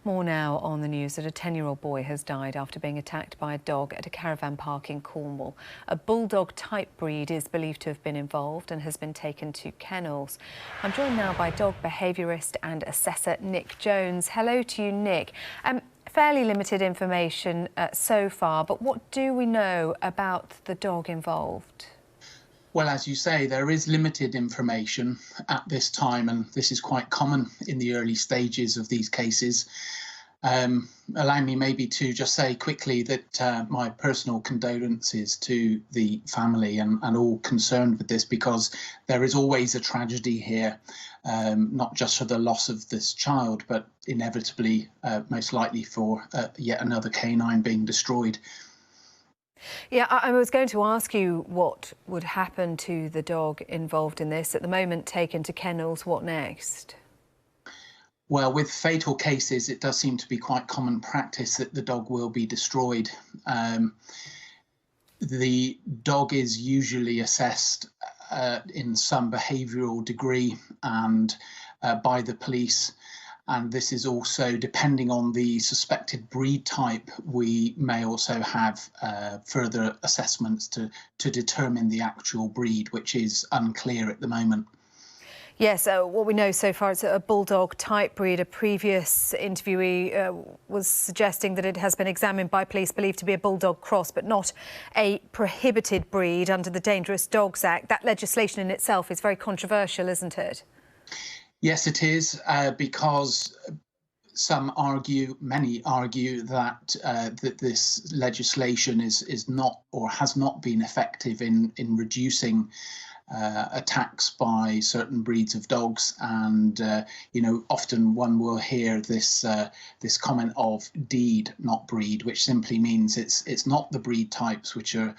More now on the news that a 10-year-old boy has died after being attacked by a dog at a caravan park in Cornwall. A bulldog type breed is believed to have been involved and has been taken to kennels. I'm joined now by dog behaviourist and assessor Nick Jones. Hello to you, Nick. Fairly limited information so far, but what do we know about the dog involved? Well, as you say, there is limited information at this time, and this is quite common in the early stages of these cases. Allow me maybe to just say quickly that my personal condolences to the family and all concerned with this, because there is always a tragedy here, not just for the loss of this child, but inevitably, most likely for yet another canine being destroyed. Yeah, I was going to ask you what would happen to the dog involved in this. At the moment, taken to kennels, what next? Well, with fatal cases, it does seem to be quite common practice that the dog will be destroyed. The dog is usually assessed in some behavioural degree and by the police. And this is also, depending on the suspected breed type, we may also have further assessments to determine the actual breed, which is unclear at the moment. Yes, what we know so far is a bulldog type breed. A previous interviewee was suggesting that it has been examined by police, believed to be a bulldog cross, but not a prohibited breed under the Dangerous Dogs Act. That legislation in itself is very controversial, isn't it? Yes, it is, because many argue that that this legislation is not or has not been effective in reducing attacks by certain breeds of dogs, and often one will hear this comment of deed, not breed, which simply means it's not the breed types which are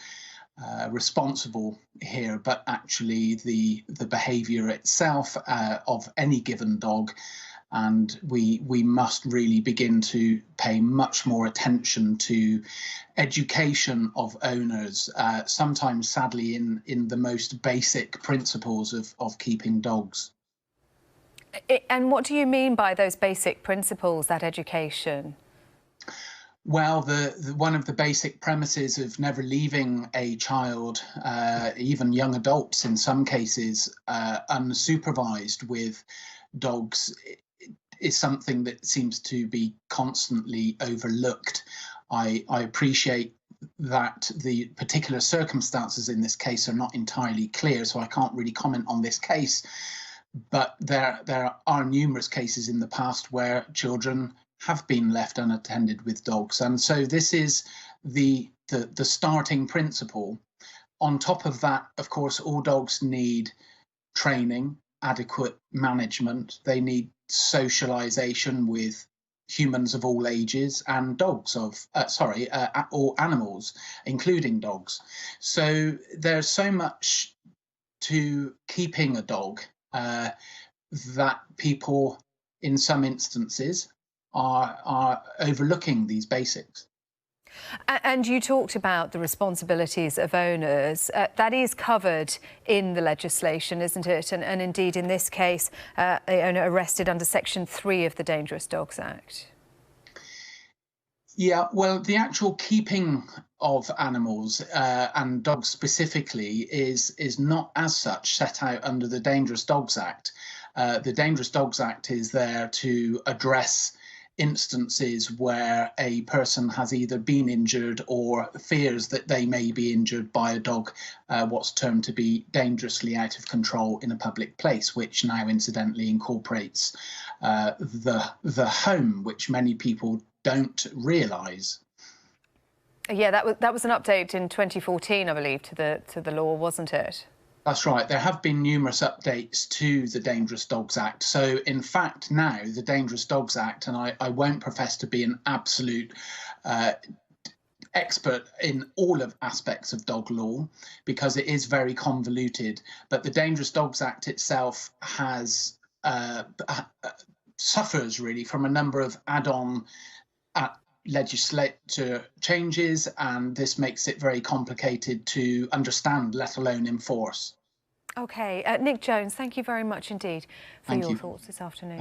responsible here, but actually the behaviour itself of any given dog. And we must really begin to pay much more attention to education of owners, sometimes sadly in the most basic principles of keeping dogs. And what do you mean by those basic principles, that education? Well, one of the basic premises of never leaving a child, even young adults in some cases, unsupervised with dogs, is something that seems to be constantly overlooked. I appreciate that the particular circumstances in this case are not entirely clear, so I can't really comment on this case. But there are numerous cases in the past where children have been left unattended with dogs, and so this is the starting principle. On top of that, of course, all dogs need training, adequate management. They need socialization with humans of all ages and dogs of or animals, including dogs. So there's so much to keeping a dog that people, in some instances, are overlooking these basics. And you talked about the responsibilities of owners. That is covered in the legislation, isn't it? And indeed, in this case, the owner arrested under Section 3 of the Dangerous Dogs Act. Yeah, well, the actual keeping of animals and dogs specifically is not as such set out under the Dangerous Dogs Act. The Dangerous Dogs Act is there to address instances where a person has either been injured or fears that they may be injured by a dog, what's termed to be dangerously out of control in a public place, which now incidentally incorporates the home, which many people don't realise. Yeah, that was an update in 2014, I believe, to the law, wasn't it? That's right. There have been numerous updates to the Dangerous Dogs Act. So, in fact, now the Dangerous Dogs Act, and I won't profess to be an absolute expert in all of aspects of dog law, because it is very convoluted, but the Dangerous Dogs Act itself has suffers really from a number of add-on legislature changes, and this makes it very complicated to understand, let alone enforce. OK. Nick Jones, thank you very much indeed for your thoughts this afternoon.